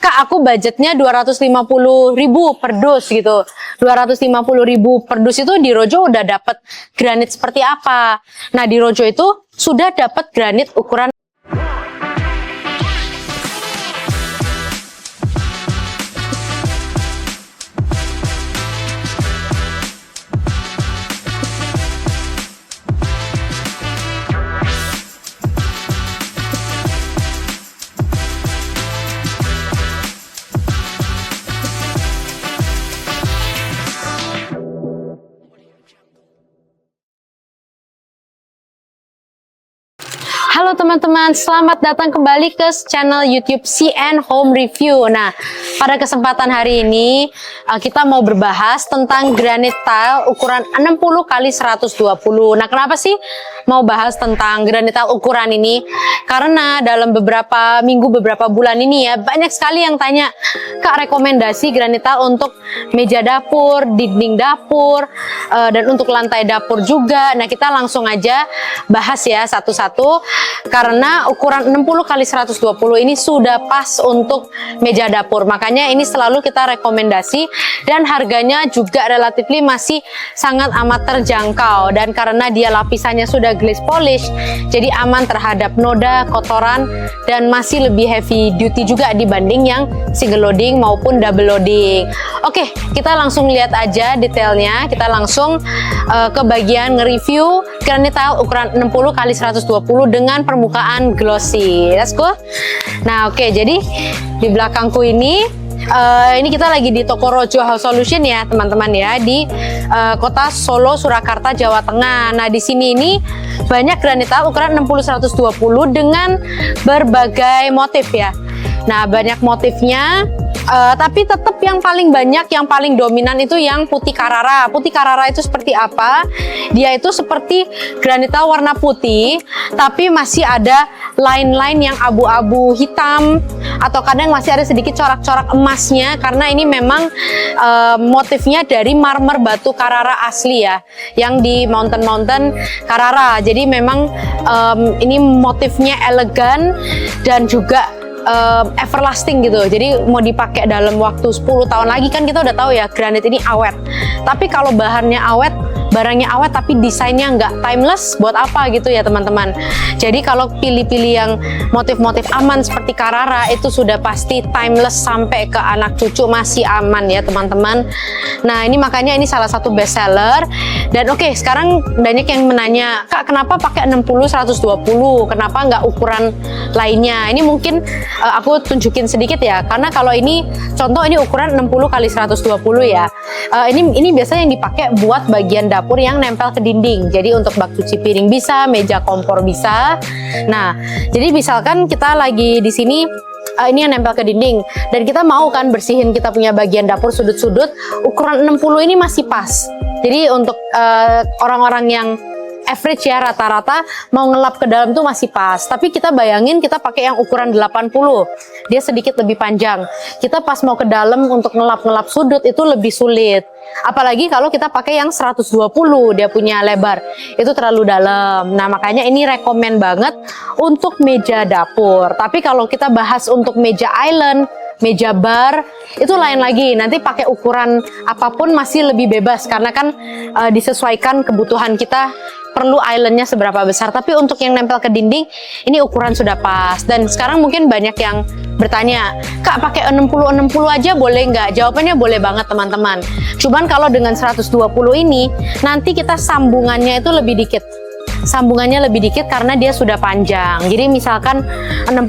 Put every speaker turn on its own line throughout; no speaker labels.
Kak, aku budgetnya 250.000 per dus gitu. 250.000 per dus itu di Rojo udah dapat granit seperti apa? Nah, di Rojo itu sudah dapat granit ukuran. Halo teman-teman, selamat datang kembali ke channel YouTube CN Home Review. Nah, pada kesempatan hari ini kita mau berbahas tentang granite tile ukuran 60 x 120. Nah, kenapa sih mau bahas tentang granite tile ukuran ini? Karena dalam beberapa minggu, beberapa bulan ini ya, banyak sekali yang tanya, Kak, rekomendasi granite tile untuk meja dapur, dinding dapur, dan untuk lantai dapur juga. Nah, kita langsung aja bahas ya satu-satu. Karena ukuran 60 x 120 ini sudah pas untuk meja dapur. Makanya ini selalu kita rekomendasi dan harganya juga relatif masih sangat amat terjangkau. Dan karena dia lapisannya sudah glaze polish, jadi aman terhadap noda, kotoran, dan masih lebih heavy duty juga dibanding yang single loading maupun double loading. Oke, kita langsung lihat aja detailnya. Kita langsung ke bagian nge-review granite tile ukuran 60 x 120 dengan permukaan glossy. Let's go. Nah, oke, jadi di belakangku ini kita lagi di toko Rojo House Solution ya, teman-teman ya, di kota Solo, Surakarta, Jawa Tengah. Nah, di sini ini banyak granite tile ukuran 60 x 120 dengan berbagai motif ya. Nah, banyak motifnya. Tapi tetap yang paling banyak, yang paling dominan itu yang putih Carrara. Putih Carrara itu seperti apa? Dia itu seperti granite tile warna putih, tapi masih ada line-line yang abu-abu hitam, atau kadang masih ada sedikit corak-corak emasnya, karena ini memang motifnya dari marmer batu Carrara asli ya, yang di mountain Carrara. Jadi memang ini motifnya elegan dan juga everlasting gitu. Jadi mau dipakai dalam waktu 10 tahun lagi, kan kita udah tahu ya granit ini awet. Tapi kalau bahannya awet, barangnya awet tapi desainnya nggak timeless, buat apa gitu ya teman-teman. Jadi kalau pilih-pilih yang motif-motif aman seperti Carrara itu sudah pasti timeless sampai ke anak cucu masih aman ya teman-teman. Nah, ini makanya ini salah satu best seller. Dan oke, sekarang banyak yang menanya, Kak, kenapa pakai 60 120? Kenapa nggak ukuran lainnya? Ini mungkin aku tunjukin sedikit ya, karena kalau ini contoh, ini ukuran 60 x 120 ya. Ini biasanya yang dipakai buat bagian dapur yang nempel ke dinding. Jadi untuk bak cuci piring bisa, meja kompor bisa. Nah, jadi misalkan kita lagi di sini, ini yang nempel ke dinding, dan kita mau kan bersihin kita punya bagian dapur sudut-sudut, ukuran 60 ini masih pas. Jadi untuk orang-orang yang average ya, rata-rata mau ngelap ke dalam tuh masih pas. Tapi kita bayangin kita pakai yang ukuran 80, dia sedikit lebih panjang. Kita pas mau ke dalam untuk ngelap-ngelap sudut itu lebih sulit. Apalagi kalau kita pakai yang 120, dia punya lebar, itu terlalu dalam. Nah, makanya ini rekomen banget untuk meja dapur. Tapi kalau kita bahas untuk meja island, meja bar, itu lain lagi. Nanti pakai ukuran apapun masih lebih bebas, karena kan disesuaikan kebutuhan kita, perlu islandnya seberapa besar. Tapi untuk yang nempel ke dinding, ini ukuran sudah pas. Dan sekarang mungkin banyak yang bertanya, Kak, pakai 60 aja boleh nggak? Jawabannya boleh banget teman-teman. Cuman kalau dengan 120 ini, nanti kita sambungannya itu lebih dikit. Sambungannya lebih dikit karena dia sudah panjang. Jadi misalkan 60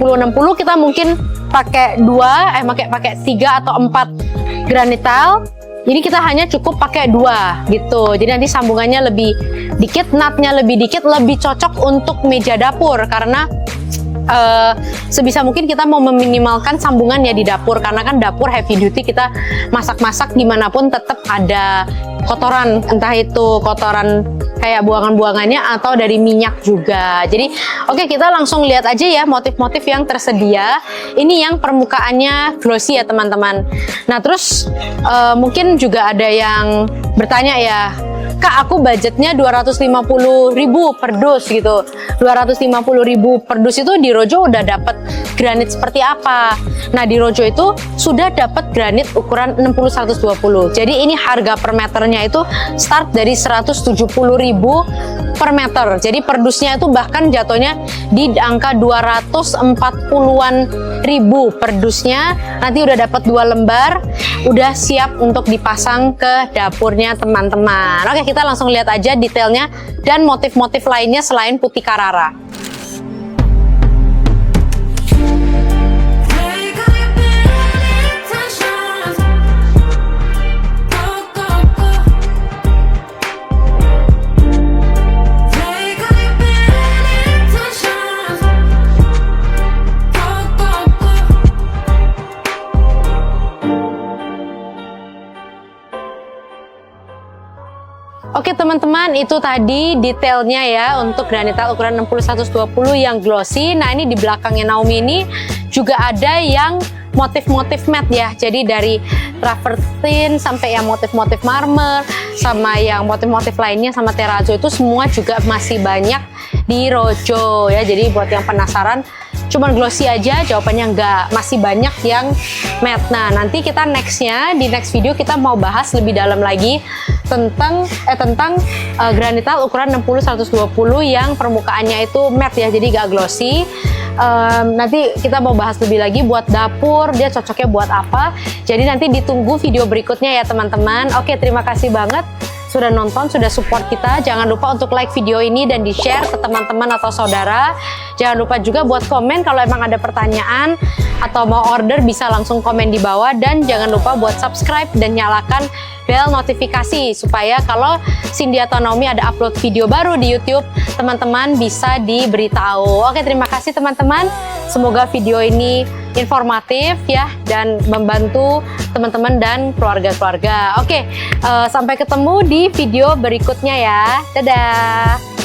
kita mungkin pakai 3 atau 4 granite tile. Jadi kita hanya cukup pakai 2 gitu. Jadi nanti sambungannya lebih dikit, nutnya lebih dikit, lebih cocok untuk meja dapur, karena sebisa mungkin kita mau meminimalkan sambungannya di dapur, karena kan dapur heavy duty, kita masak-masak dimanapun tetap ada kotoran, entah itu kotoran kayak buangan-buangannya atau dari minyak juga. Jadi oke, kita langsung lihat aja ya motif-motif yang tersedia. Ini yang permukaannya glossy ya teman-teman. Nah, terus mungkin juga ada yang bertanya ya, Kak, aku budgetnya 250.000 per dus gitu. 250.000 per dus itu di Rojo udah dapat granit seperti apa? Nah, di Rojo itu sudah dapat granit ukuran 60-120. Jadi ini harga per meternya itu start dari 170.000 per meter. Jadi per dusnya itu bahkan jatuhnya di angka 240-an ribu per dusnya. Nanti udah dapat 2 lembar, udah siap untuk dipasang ke dapurnya teman-teman. Oke, kita langsung lihat aja detailnya dan motif-motif lainnya selain putih Carrara. Oke teman-teman, itu tadi detailnya ya untuk granit tile ukuran 60-120 yang glossy. Nah, ini di belakangnya Naomi ini juga ada yang motif-motif matte ya. Jadi dari travertine sampai yang motif-motif marmer sama yang motif-motif lainnya sama terrazzo itu semua juga masih banyak di Rojo ya. Jadi buat yang penasaran cuman glossy aja, jawabannya enggak, masih banyak yang matte. Nah, nanti kita nextnya di next video kita mau bahas lebih dalam lagi tentang granit tile ukuran 60-120 yang permukaannya itu matte ya, jadi gak glossy. Nanti kita mau bahas lebih lagi buat dapur, dia cocoknya buat apa. Jadi nanti ditunggu video berikutnya ya teman-teman. Oke, terima kasih banget sudah nonton, sudah support kita. Jangan lupa untuk like video ini dan di-share ke teman-teman atau saudara. Jangan lupa juga buat komen kalau emang ada pertanyaan atau mau order bisa langsung komen di bawah. Dan jangan lupa buat subscribe dan nyalakan bel notifikasi supaya kalau Cindy atau Naomi ada upload video baru di YouTube, teman-teman bisa diberitahu. Oke, terima kasih teman-teman. Semoga video ini informatif ya dan membantu teman-teman dan keluarga-keluarga. Oke, sampai ketemu di video berikutnya ya. Dadah.